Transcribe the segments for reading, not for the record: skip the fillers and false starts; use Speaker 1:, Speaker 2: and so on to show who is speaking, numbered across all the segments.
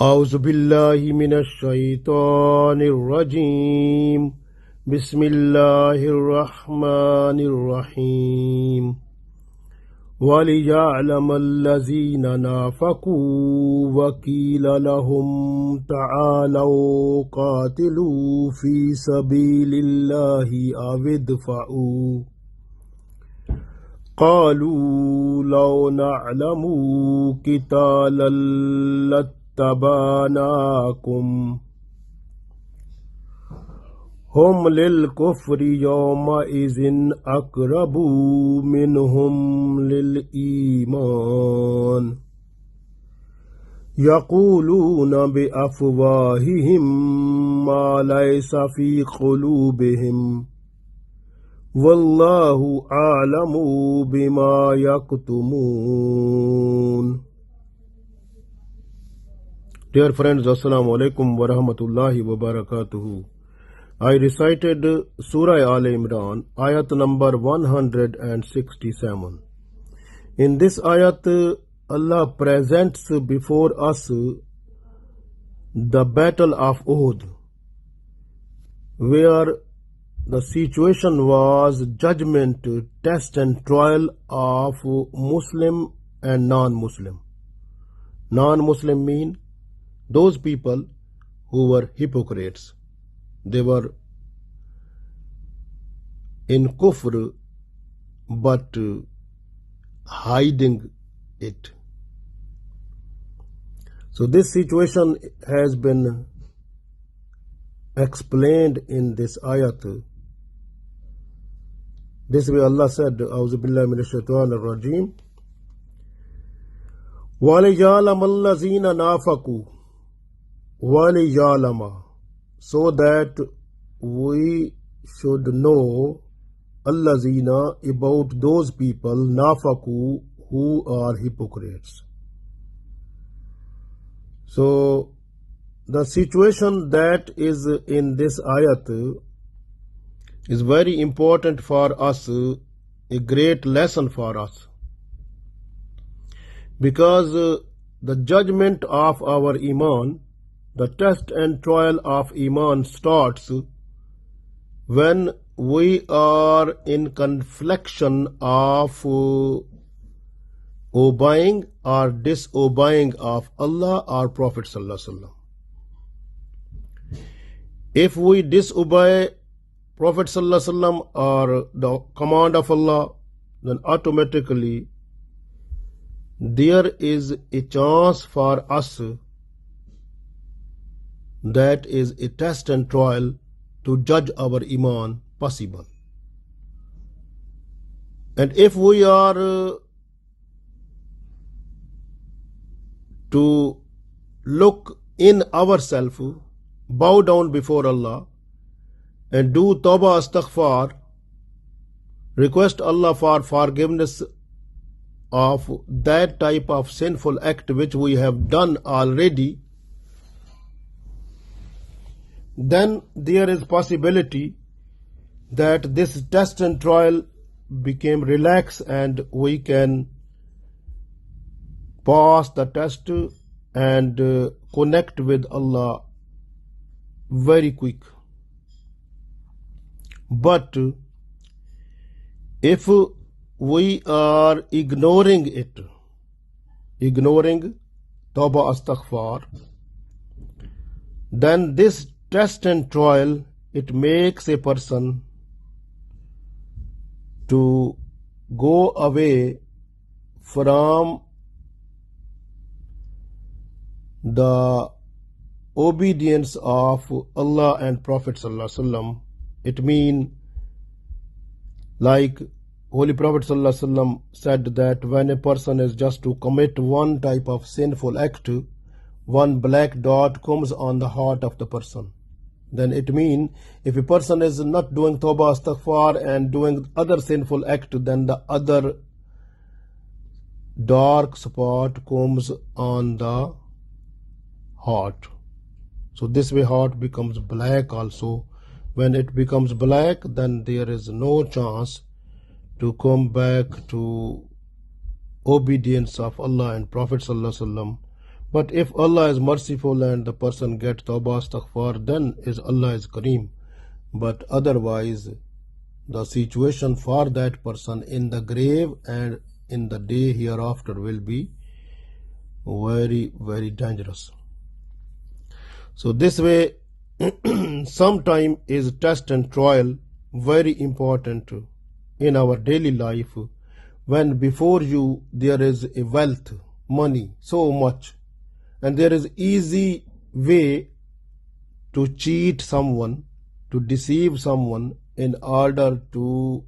Speaker 1: أعوذ بالله من الشيطان الرجيم بسم الله الرحمن الرحيم وليعلم الذين نافقوا وقيل لهم تعالوا قاتلوا في سبيل الله أو ادفعوا قالوا لو نعلم قتالا لاتبعناكم هم للكفر يومئذ أقرب منهم للإيمان يقولون بأفواههم ما ليس في قلوبهم والله أعلم بما يكتمون. Dear friends, Assalamu alaikum wa rahmatullahi wa barakatuhu. I recited Surah al-Imran, ayat number 167. In this ayat, Allah presents before us the battle of Uhud, where the situation was judgment, test and trial of Muslim and non-Muslim. Non-Muslim mean those people who were hypocrites. They were in kufr but hiding it. So this situation has been explained in this ayat. This way Allah said, A'udhu billahi minash shaitanir rajeem, وَلِيَعْلَمَ الَّذِينَ نَافَقُوا وَلِيَعْلَمَ, so that we should know allazina, about those people, nafaku, who are hypocrites. So the situation that is in this ayat is very important for us, a great lesson for us, because the judgment of our iman, the test and trial of iman starts when we are in confliction of obeying or disobeying of Allah or Prophet Sallallahu Alaihi Wasallam. If we disobey Prophet Sallallahu Alaihi Wasallam or the command of Allah, then automatically there is a chance for us, that is a test and trial to judge our iman possible. And if we are to look in ourselves, bow down before Allah and do tawbah astaghfar, request Allah for forgiveness of that type of sinful act which we have done already, then there is possibility that this test and trial became relaxed and we can pass the test and connect with Allah very quick. But if we are ignoring it, ignoring tawbah astaghfar, then this test and trial, it makes a person to go away from the obedience of Allah and Prophet Sallallahu Alaihi Wasallam. It means, like Holy Prophet Sallallahu Alaihi Wasallam said, that when a person is just to commit one type of sinful act, one black dot comes on the heart of the person. Then it means if a person is not doing tawbah astaghfar and doing other sinful act, then the other dark spot comes on the heart. So this way heart becomes black also. When it becomes black, then there is no chance to come back to obedience of Allah and Prophet Sallallahu Alaihi Wasallam. But if Allah is merciful and the person gets tawbah astaghfar, then is Allah is Kareem. But otherwise, the situation for that person in the grave and in the day hereafter will be very, very dangerous. So this way, sometime is test and trial very important in our daily life, when before you there is a wealth, money, so much, and there is easy way to cheat someone, to deceive someone in order to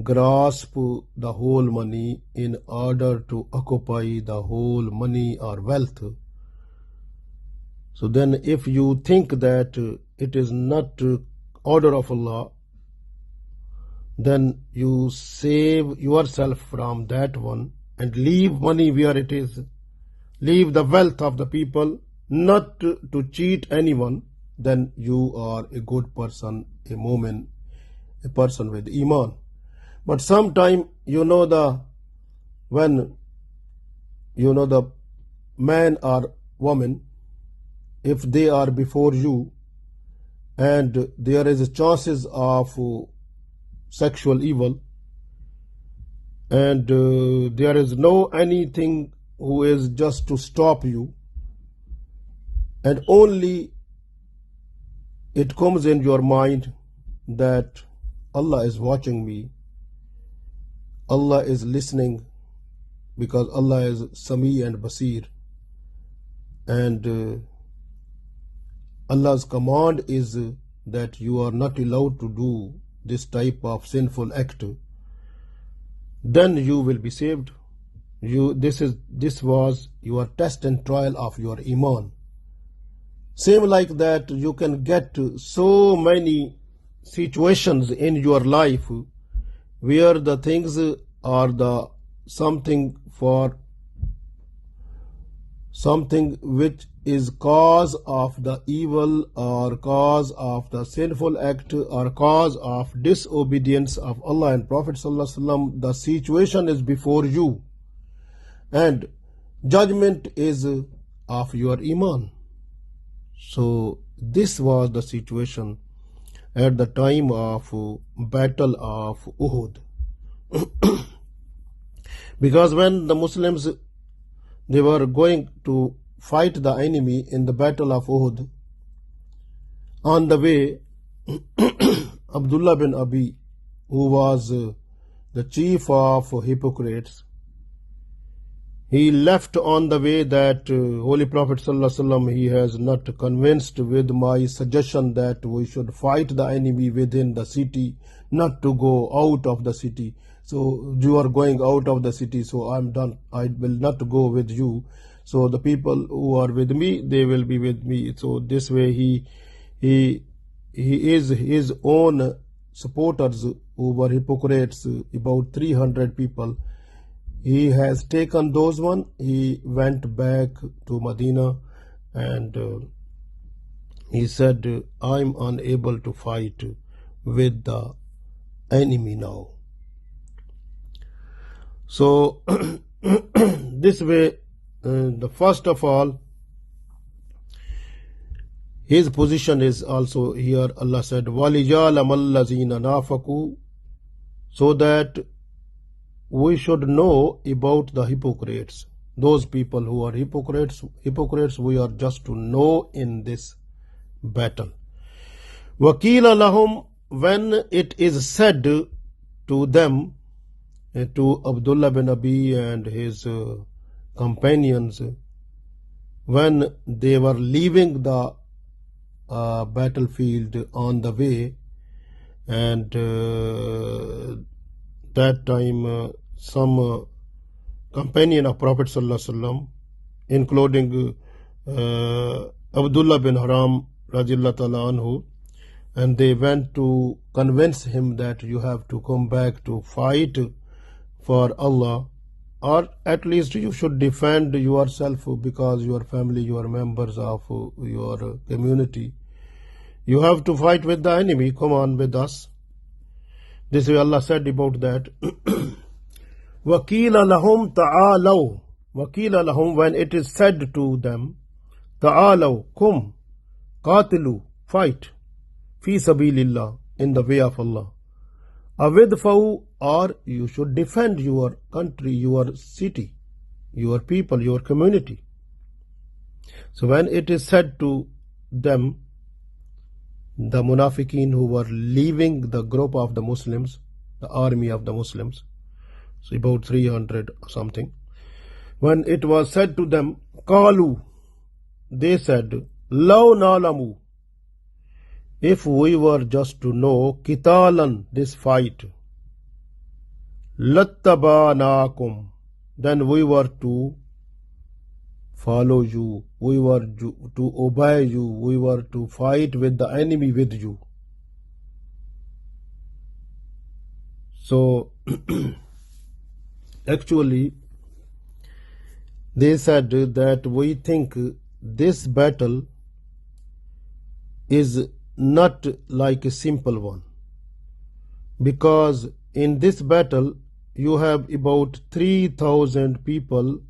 Speaker 1: grasp the whole money, in order to occupy the whole money or wealth. So then if you think that it is not order of Allah, then you save yourself from that one and leave money where it is. Leave the wealth of the people, not to cheat anyone. Then you are a good person, a mu'min, a person with iman. But sometime when the man or woman, if they are before you and there is chances of sexual evil, and there is no anything who is just to stop you, and only it comes in your mind that Allah is watching me, Allah is listening, because Allah is Sami and Basir, and Allah's command is that you are not allowed to do this type of sinful act, then you will be saved. This was your test and trial of your iman. Same like that, you can get so many situations in your life where the things are the something which is cause of the evil, or cause of the sinful act, or cause of disobedience of Allah and Prophet ﷺ. The situation is before you, and judgment is of your iman. So this was the situation at the time of battle of Uhud. Because when the Muslims, they were going to fight the enemy in the battle of Uhud, on the way, Abdullah bin Abi, who was the chief of hypocrites, he left on the way that Holy Prophet ﷺ, he has not convinced with my suggestion that we should fight the enemy within the city, not to go out of the city. So you are going out of the city, so I'm done. I will not go with you. So the people who are with me, they will be with me. So this way he is his own supporters who were hypocrites, about 300 people. He has taken those one. He went back to Medina, and he said, I'm unable to fight with the enemy now. So this way, the first of all, his position is also here. Allah said, وَلِجَالَمَ الَّذِينَ نَافَقُوا, so that we should know about the hypocrites. Those people who are hypocrites, we are just to know in this battle. وَقِيلَ لَهُمْ, when it is said to them, to Abdullah bin Abi and his companions, when they were leaving the battlefield on the way, and that time some companion of Prophet ﷺ, including Abdullah bin Haram radiallahu ta'ala anhu, and they went to convince him that you have to come back to fight for Allah, or at least you should defend yourself, because your family, your members of your community, you have to fight with the enemy. Come on with us. This way Allah said about that. وَقِيلَ لَهُمْ تَعَالَوْا, وَقِيلَ لَهُمْ, when it is said to them, تَعَالَوْ, come, قَاتِلُوا, fight, فِي سَبِيلِ اللَّهِ, in the way of Allah. أَوِدْفَوْا, or you should defend your country, your city, your people, your community. So when it is said to them, the munafiqeen who were leaving the group of the Muslims, the army of the Muslims, so about 300 or something, when it was said to them, قالوا, they said, لو نعلم, if we were just to know, قتالا, this fight, لاتبعناكم, then we were to follow you, we were to obey you, we were to fight with the enemy with you. So actually they said that we think this battle is not like a simple one, because in this battle you have about 3,000 people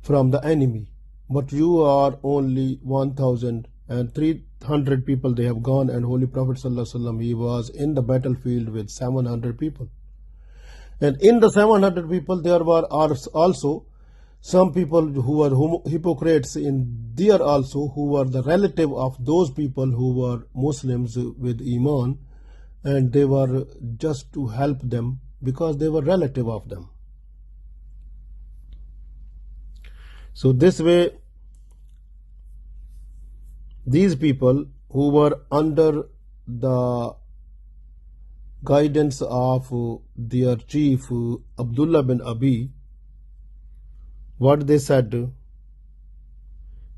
Speaker 1: from the enemy, but you are only 1,300 people they have gone, and Holy Prophet ﷺ, he was in the battlefield with 700 people. And in the 700 people there were also some people who were hypocrites in there also, who were the relative of those people who were Muslims with Iman, and they were just to help them because they were relative of them. So this way, these people who were under the guidance of their chief Abdullah bin Abi, what they said?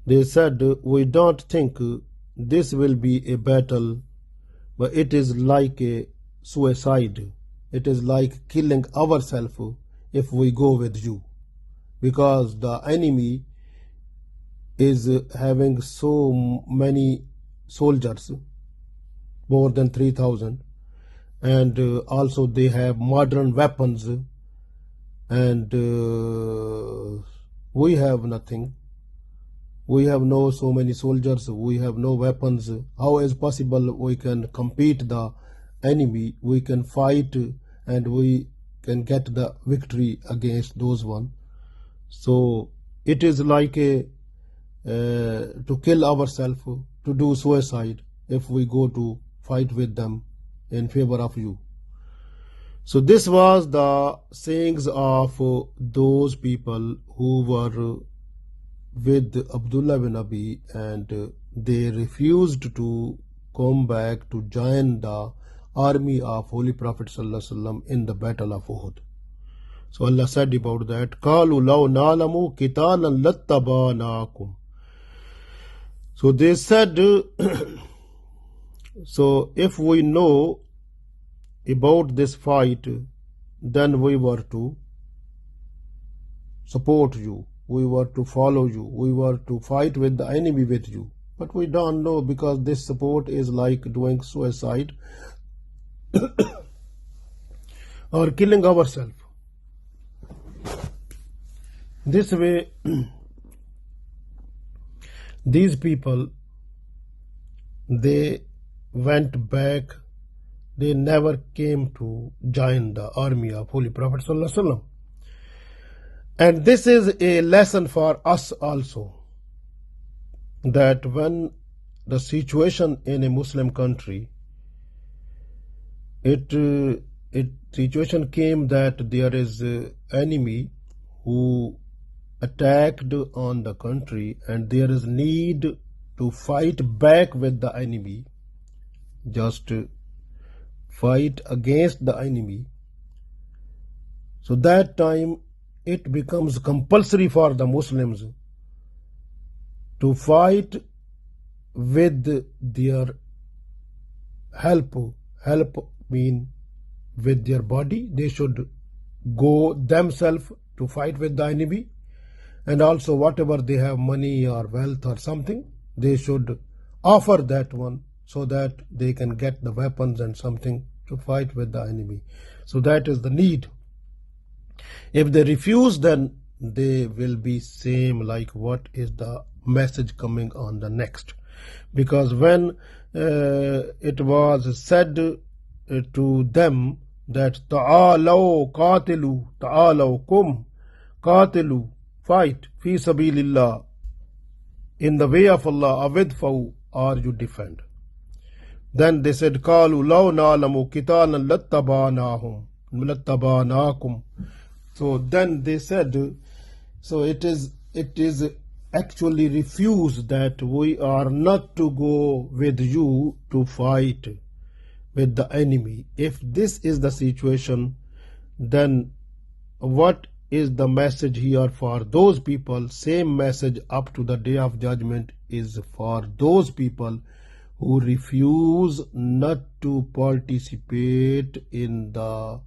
Speaker 1: They said, we don't think this will be a battle, but it is like a suicide. It is like killing ourselves if we go with you, because the enemy is having so many soldiers, more than 3,000, and also they have modern weapons, and we have nothing. We have no so many soldiers, we have no weapons. How is possible we can compete the enemy, we can fight, and we can get the victory against those one? So it is like a to kill ourselves, to do suicide if we go to fight with them in favor of you. So this was the sayings of those people who were with Abdullah bin Abi, and they refused to come back to join the army of Holy Prophet ﷺ in the battle of Uhud. So Allah said about that, قَالُوا لَوْ نَعْلَمُ قِتَالًا لَاتَّبَعْنَاكُمْ. So they said, so if we know about this fight, then we were to support you, we were to follow you, we were to fight with the enemy with you. But we don't know, because this support is like doing suicide or killing ourselves. This way, these people, they went back, they never came to join the army of Holy Prophet ﷺ. And this is a lesson for us also, that when the situation in a Muslim country, situation came that there is an enemy who attacked on the country, and there is need to fight back with the enemy, just fight against the enemy. So that time it becomes compulsory for the Muslims to fight with their help. Help mean with their body. They should go themselves to fight with the enemy, and also whatever they have, money or wealth or something, they should offer that one, so that they can get the weapons and something to fight with the enemy. So that is the need. If they refuse, then they will be same like what is the message coming on the next. Because when it was said to them that ta'alaw qatilu, ta'alaw kum qatilu, fight fi sabilillah, in the way of Allah, avidfau, or you defend. Then they said, qalu law na'lamu qitalan lattabanakum. So then they said, so it is actually refused that we are not to go with you to fight with the enemy. If this is the situation, then what is the message here for those people? Same message up to the day of judgment is for those people who refuse not to participate in the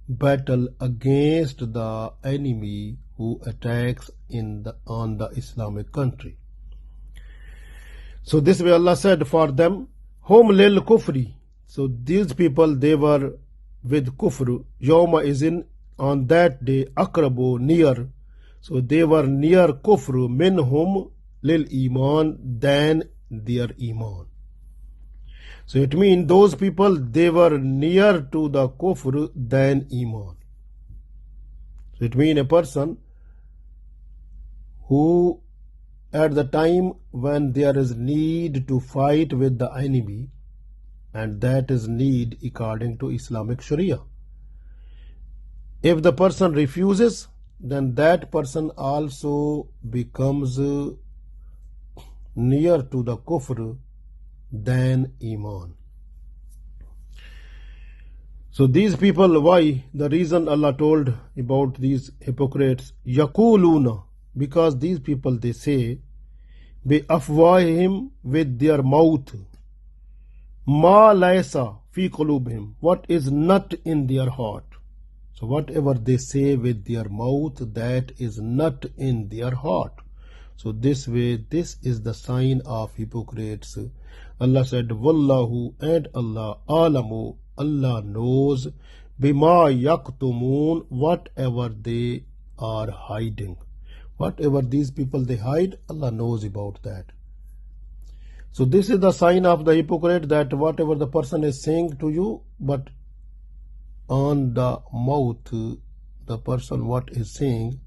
Speaker 1: battle against the enemy who attacks on the Islamic country. So this way Allah said for them, hum lil kufri. So these people, they were with kufr. Yawma izin, on that day, akrabu, near. So they were near kufr minhum lil iman, than their iman. So it means those people, they were near to the kufr than iman. So it means a person who at the time when there is need to fight with the enemy, and that is need according to Islamic Sharia. If the person refuses, then that person also becomes near to the kufr than iman. So these people, why? The reason Allah told about these hypocrites, yakuluna, because these people, they say, bi afwahihim, with their mouth, ma laysa fi qulubihim, what is not in their heart. So whatever they say with their mouth, that is not in their heart. So this way, this is the sign of hypocrites. Allah said, Wallahu, and Allah, alamu, Allah knows, bima yaktumun, whatever they are hiding. Whatever these people, they hide, Allah knows about that. So this is the sign of the hypocrite, that whatever the person is saying to you, but on the mouth, the person what is saying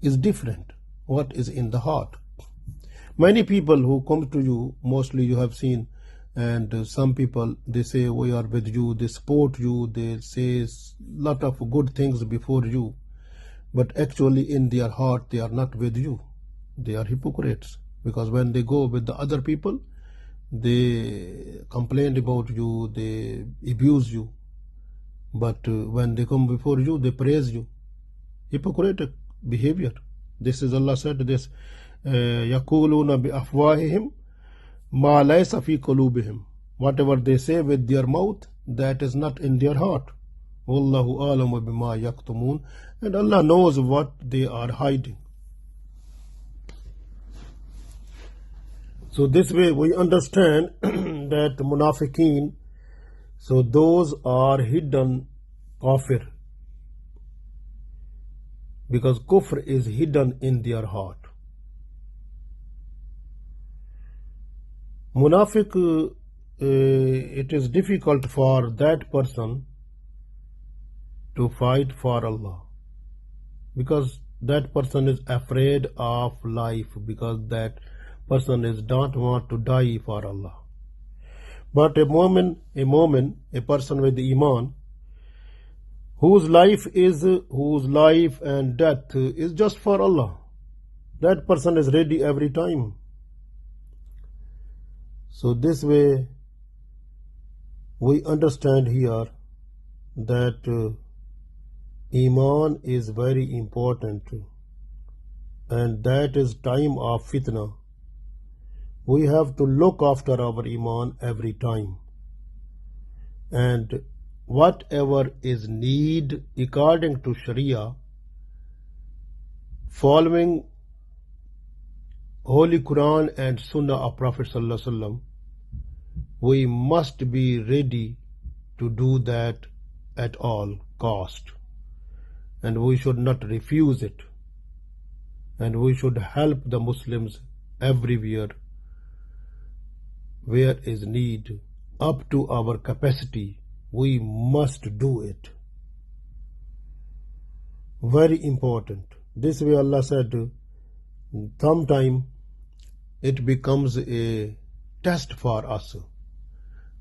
Speaker 1: is different. What is in the heart? Many people who come to you, mostly you have seen, and some people, they say we are with you, they support you, they say lot of good things before you, but actually in their heart they are not with you. They are hypocrites, because when they go with the other people, they complain about you, they abuse you, but when they come before you, they praise you. Hypocritic behavior. This is Allah said this, yakuluna bi afwahihim ma laysa fi qulubihim, whatever they say with their mouth, that is not in their heart. Wallahu alamu bima yaktumun, and Allah knows what they are hiding. So this way we understand that munafiqeen, so those are hidden kafir, because kufr is hidden in their heart. Munafiq, it is difficult for that person to fight for Allah, because that person is afraid of life, because that person is don't want to die for Allah. But a person with iman, whose life and death is just for Allah, that person is ready every time. So this way we understand here that iman is very important, and that is time of fitna. We have to look after our iman every time, and whatever is need according to Sharia, following Holy Quran and Sunnah of Prophet Sallallahu Alaihi Wasallam, we must be ready to do that at all cost, and we should not refuse it. and we should help the Muslims everywhere where is need. Up to our capacity, we must do it. Very important. This way Allah said, sometime it becomes a test for us,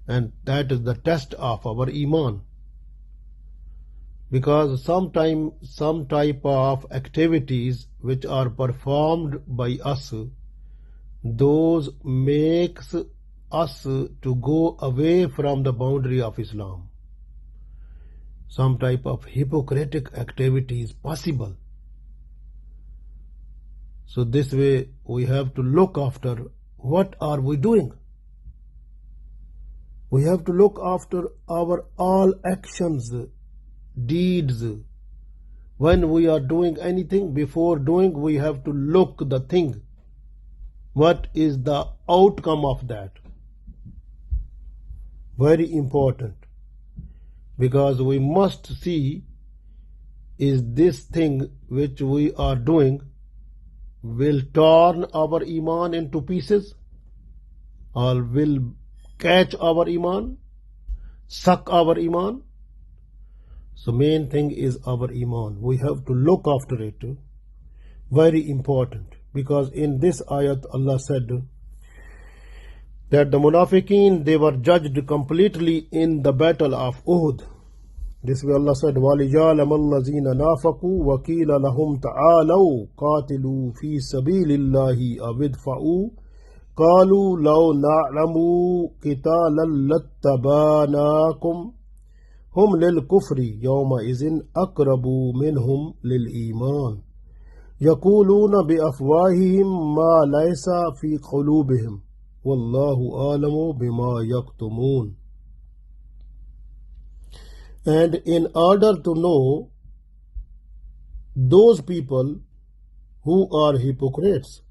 Speaker 1: and that is the test of our iman. Because sometimes some type of activities which are performed by us, those makes us to go away from the boundary of Islam. Some type of hypocritic activity is possible. So this way we have to look after what are we doing. We have to look after our all actions, deeds. When we are doing anything, before doing, we have to look the thing. What is the outcome of that? Very important. Because we must see, is this thing which we are doing will turn our iman into pieces, or will catch our iman, suck our iman? So main thing is our iman. We have to look after it. Very important. Because in this ayat Allah said that the munafiqeen, they were judged completely in the battle of Uhud. This way Allah said, وَلِجَالَمَ الَّذِينَ نَافَقُوا وَقِيلَ لَهُمْ تَعَالَوْا قَاتِلُوا فِي سَبِيلِ اللَّهِ أَوِ ادْفَعُوا قَالُوا لَوْ نَعْلَمُ قِتَالًا لَاتَّبَعْنَاكُمْ هُمْ لِلْكُفْرِ يَوْمَئِذٍ أَقْرَبُ مِنْهُمْ لِلْإِيمَانِ يَقُولُونَ بِأَفْوَاهِهِمْ مَا لَيْسَ فِي قُلُوبِهِمْ وَاللَّهُ أَعْلَمُ بِمَا يَكْتُمُونَ. And in order to know those people who are hypocrites,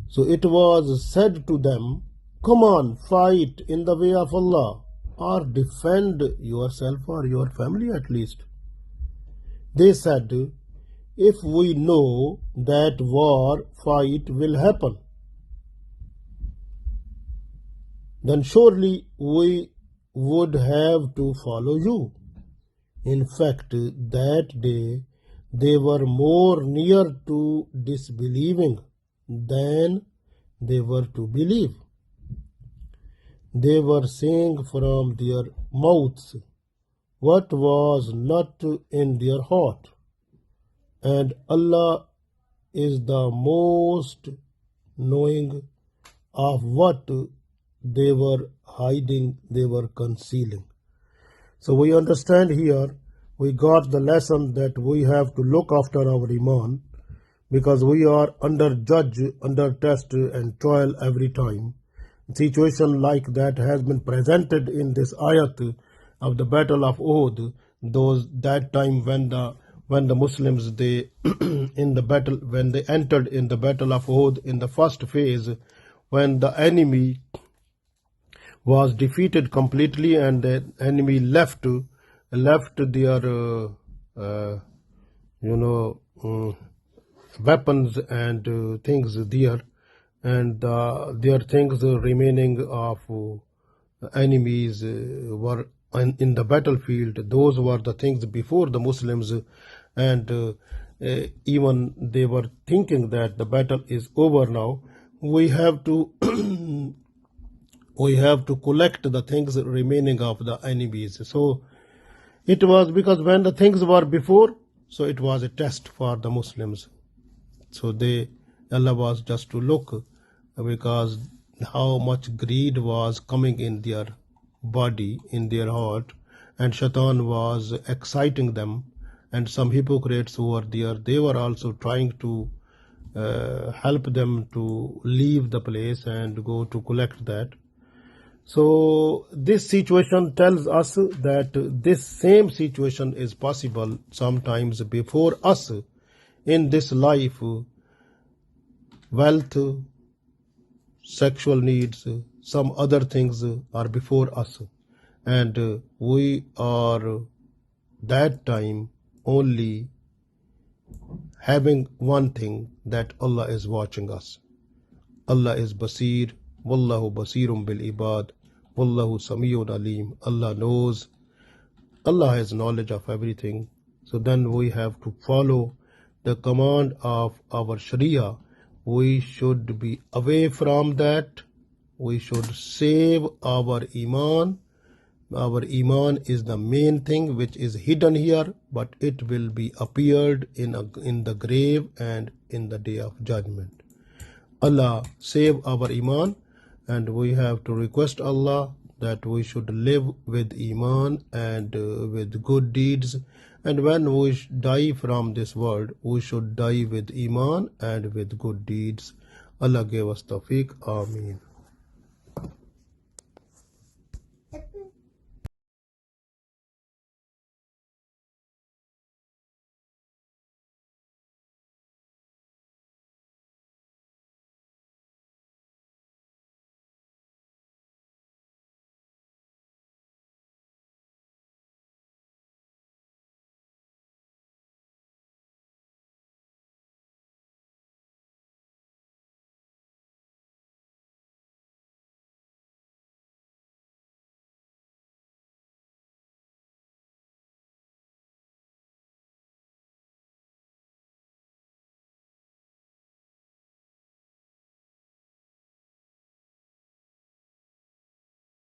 Speaker 1: so it was said to them, come on, fight in the way of Allah, or defend yourself or your family at least. They said, if we know that war, fight will happen, then surely we would have to follow you. In fact, that day they were more near to disbelieving than they were to believe. They were saying from their mouths what was not in their heart, and Allah is the most knowing of what they were hiding, they were concealing. So we understand here, we got the lesson that we have to look after our iman, because we are under judge, under test and trial every time. Situation like that has been presented in this ayat of the battle of Uhud. That time when the Muslims, they in the battle, when they entered in the battle of Uhud in the first phase, when the enemy was defeated completely and the enemy left their weapons and things there, and their things remaining of enemies were in the battlefield. Those were the things before the Muslims, and even they were thinking that the battle is over now. We have to collect the things remaining of the enemies. So it was because when the things were before, so it was a test for the Muslims. So Allah was just to look, because how much greed was coming in their body, in their heart, and Shaitan was exciting them, and some hypocrites who were there, they were also trying to help them to leave the place and go to collect that. So this situation tells us that this same situation is possible sometimes before us in this life. Wealth, sexual needs, some other things are before us, and we are that time only having one thing, that Allah is watching us. Allah is Basir, Wallahu Basirum bil Ibad, Wallahu Samiyun Alim. Allah knows, Allah has knowledge of everything. So then we have to follow the command of our Sharia. We should be away from that. We should save our Iman. Our Iman is the main thing which is hidden here, but it will be appeared in the grave and in the day of judgment. Allah save our Iman, and we have to request Allah that we should live with Iman and with good deeds. And when we die from this world, we should die with Iman and with good deeds. Allah give us tawfiq. Ameen.